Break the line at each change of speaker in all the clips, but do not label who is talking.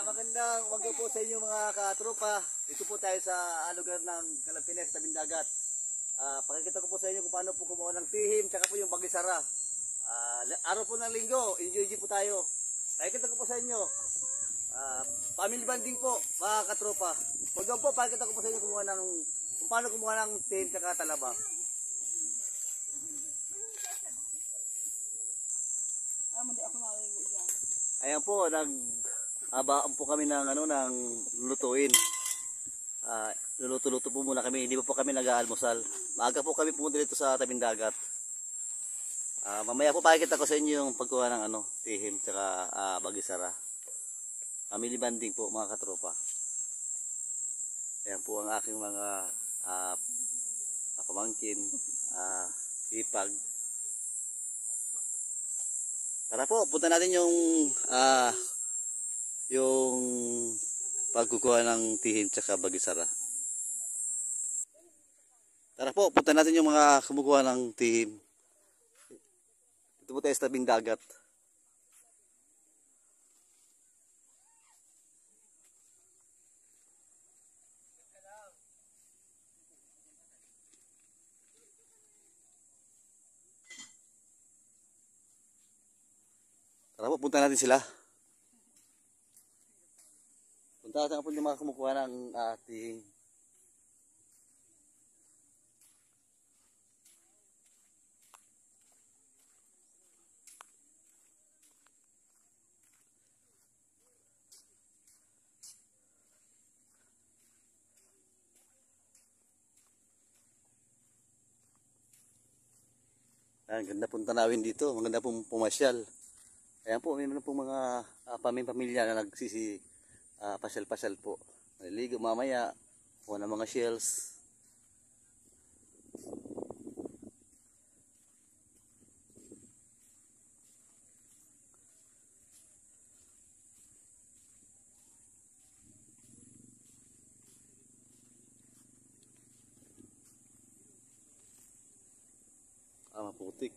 Magandang umaga po sa inyo mga katropa. Dito po tayo sa lugar ng Calampinas, tabing dagat. Pakikita ko po sa inyo kung paano po kumuha ng tihim, tsaka po yung bagisara. Araw po ng linggo, enjoy po tayo. Pakikita ko po sa inyo. Family banding po mga katropa. Huwag po, pakikita ko po sa inyo kung paano kumuha ng tihim, tsaka talaba. Ayan po, naghabaan po kami ng lulutuin. Luluto-luto po muna kami, hindi po kami nag-aalmusal. Maaga po kami pumunta dito sa tabing dagat. Mamaya po pakikita ko sa inyo yung pagkuha ng tihim tsaka bagisara. Family banding po mga katropa. Ayan po ang aking mga pamangkin, hipag. Tara po, punta natin yung pagkukuha ng tihim tsaka bagisara. Tara po, punta natin yung mga kumukuha ng tihim. Ito po tayo sa tabing dagat. Tara po, punta natin sila. Punta natin po yung mga kumukuha ng tihim. Ang ganda pong tanawin dito, maganda pong pumasyal. Ayan po, may pong mga pamilya na pasyal-pasyal po. Maliligo mamaya, kuha ng mga shells. Maputik.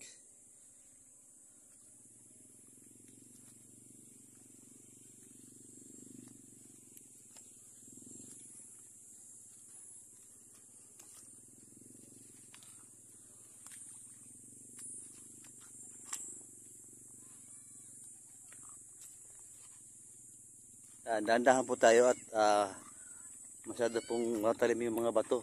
Dahan-dahan po tayo at masyado pong matalim yung mga bato.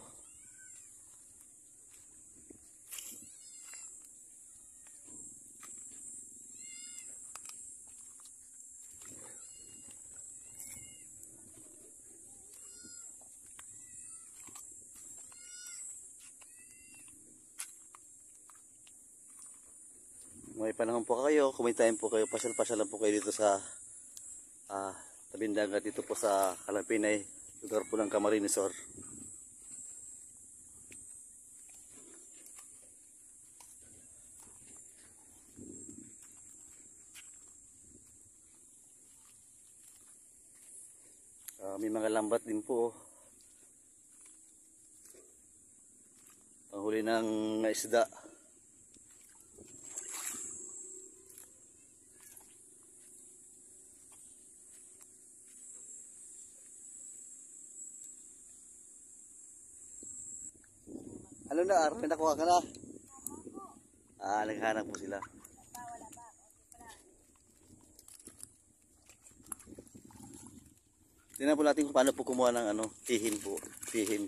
May panahon po kayo, kumitayin po kayo, pasyal-pasyal lang po kayo dito sa tabing dagat dito po sa Calampinas, lugar po ng Camarines Sur. May mga lambat din po. Panghuli ng isda. Ano na, may nakuha ka na? Naghahanap po sila. Tingnan po natin kung paano po kumuha ng tihim po. Tihim.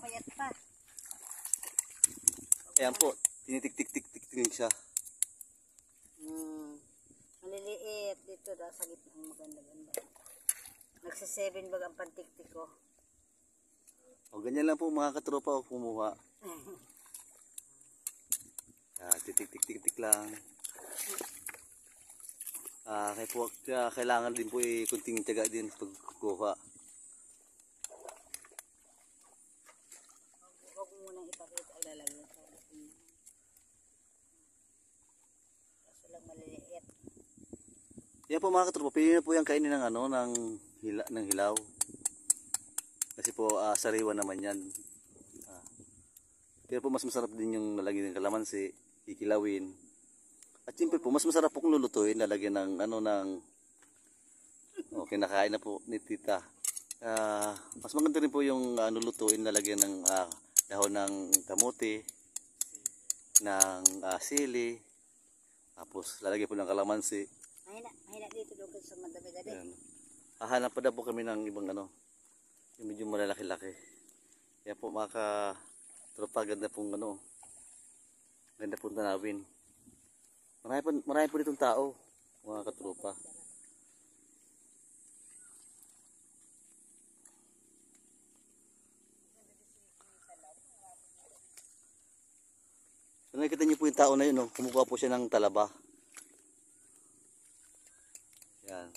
Payat pa.
Ayan po, tinitik-tik-tik-tik siya.
Maliliit dito daw sa gitna, maganda-ganda. Nagsa-7 bag ang pantiktik ko.
Ganyan lang po mga katropa o kumuha. Titik-tik-tik lang. Kailangan din po kunting tiyaga din pagkuha.
Huwag mo munang ipakita, ilalagay sa akin. Kaso lang maliliit.
Yan po mga katropa, pili na po yung kainin ng hilaw. Kasi po sariwa naman yan. Pero po mas masarap din yung nalagyan ng kalamansi, kikilawin. At siyempre po, mas masarap po kung lulutuin, lalagyan ng kinakain na po ni tita. Mas maganda rin po yung lulutuin, lalagyan ng dahon ng kamote, ng sili, tapos lalagyan po ng kalamansi.
Mahina dito doon sa madami-dami.
Ayan. Hahanap pa daw po kami ng ibang yung medyo malalaki-laki. Kaya po mga ka-tropa, ganda pong ganda pong tanawin. Marami po ditong tao, mga katropa. So, nakikita niyo po yung tao na yun, kumukuha po siya ng talaba. Yan.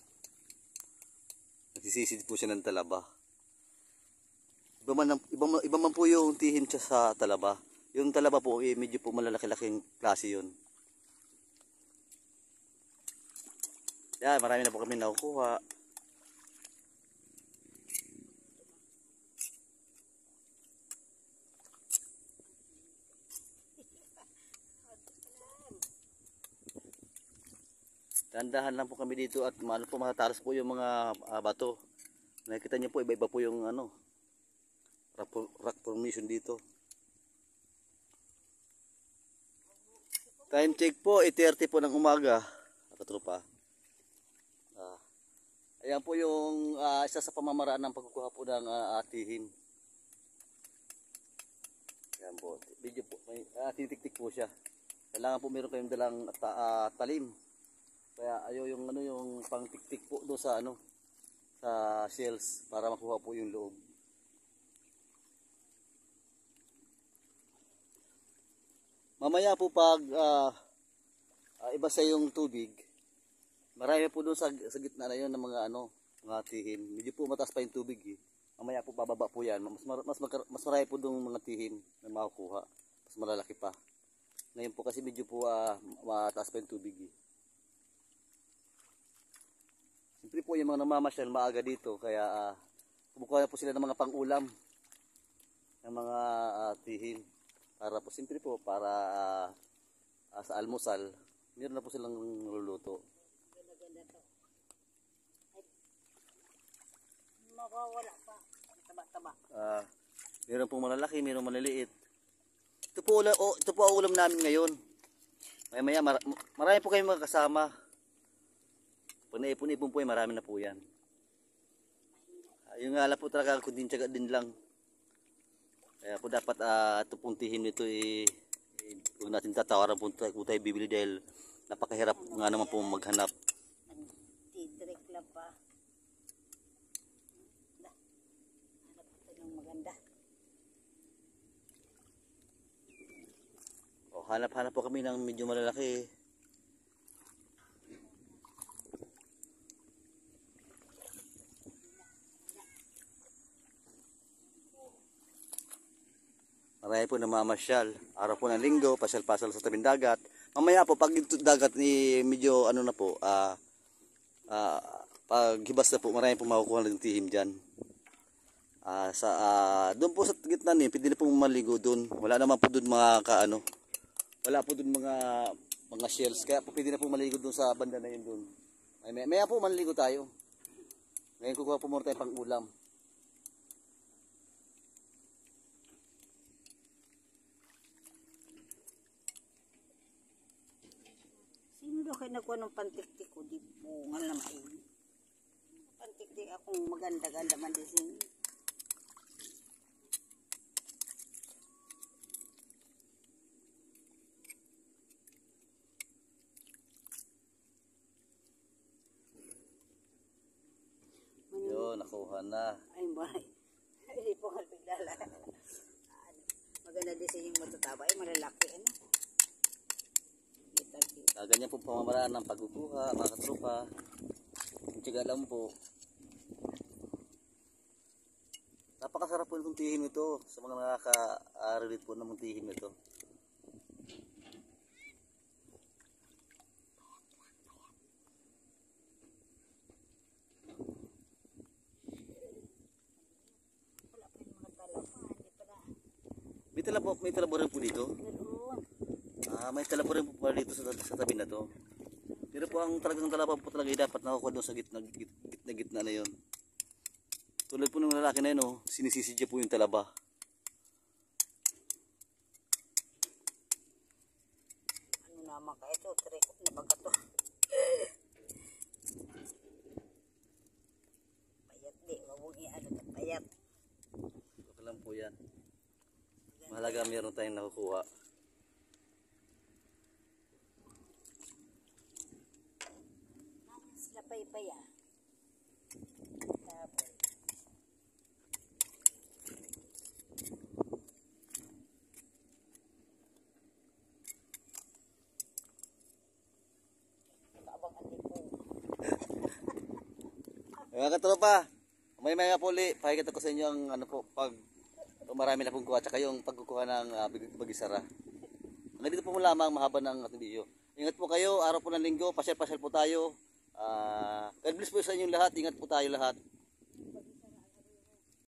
Nagsisisid po siya ng talaba. Iba man po yung tihim siya sa talaba. Yung talaba po, medyo po malalaki-laking klase yun. Yan, marami na po kami nakukuha. Dandahan lang po kami dito at matatalas po yung mga bato. Nakikita niyo po, iba-iba po yung rock formation dito. Time check po, 8:30 po ng umaga, katropa. Ayan po yung isa sa pamamaraan ng pagkukuha po ng atihin. Ayan po, video po, tinitik-tik po siya. Kailangan po meron kayong dalang talim. Kaya ayaw yung pang tik-tik po do sa sa shells para makuha po yung loob. Mamaya po pag ibasa yung tubig, marami po doon sa gitna na yun ng mga tihin. Medyo po mataas pa yung tubig eh. Mamaya po bababa po yan. Mas marami po doon mga tihin na makukuha. Mas malalaki pa. Ngayon po kasi medyo po mataas pa yung tubig eh. Siyempre po yung mga namamasyal maaga dito, kaya kumukuha na po sila ng mga pang-ulam, ng mga tihin. Para po, siyempre po, para sa almusal, meron na po silang niluluto.
Ganda-ganda to. Ay, mawawala pa. Taba-taba.
Meron pong malalaki, meron maliliit. Ito po ang ulam namin ngayon. Maya marami po kayong magkasama. Pag naipon-ipon po marami na po yan. Yung nga lang po talaga, kundin tiyaga din lang. Kaya po dapat ito pong tihin nito huwag natin tatawaran po tayo bibili dahil napakahirap nga naman po maghanap.
Tidrek lang pa. Hanap ito ng maganda.
Hanap-hanap po kami ng medyo malalaki. Marami po namamasyal. Araw po ng linggo, pasyal-pasyal sa tabing dagat. Mamaya po, pag ito dagat medyo na po, pag hibas na po, marami po makukuha ng tihim dyan. Doon po sa gitna niyo, pwede na po maligo doon. Wala naman po doon wala po doon mga shells. Kaya po pwede na po maligo doon sa banda na yun doon. Maya po manligo tayo. Ngayon kukuha po muna tayo pang ulam.
Sino daw kayo nakuha ng pantiktik ko? Di bungal na main. Pantiktik akong maganda-ganda man din.
Yun, nakuha na.
Ay, bahay. Hindi po kalpigdala. Maganda din yung matataba. Ay, malalaki.
Ganyan po pamamaraan ng pagkukuha, mga katropa. Tiyaga lang po. Napakasarap po itong tihim ito sa mga nakaka-relate po ng tihim ito. May talabo rin po dito. May tala po rin po pala dito sa tabi na to. Pero po ang talagang talaba po talaga dapat nakukuha doon sa gitna na yun. Tulad po ng lalaki na yun, oh, sinisisidya po yung talaba.
Ano naman ka ito? Trikot na baga to. Payat di. Wag mong i-ano na payat.
Okay lang po yan. Mahalaga meron tayong nakukuha.
Naman sila paypaya. Tapos. Nakabangan din po.
Mga katropa, may puli, pakikita ko sa inyo ang ano po, pag marami na pong kuha, tsaka yung pagkukuha ng bagisara. Hanggang dito po mo lamang, mahaba ng ating video. Ingat po kayo, araw po ng linggo, pasyal-pasyal po tayo. God bless po sa inyong lahat, ingat po tayo lahat.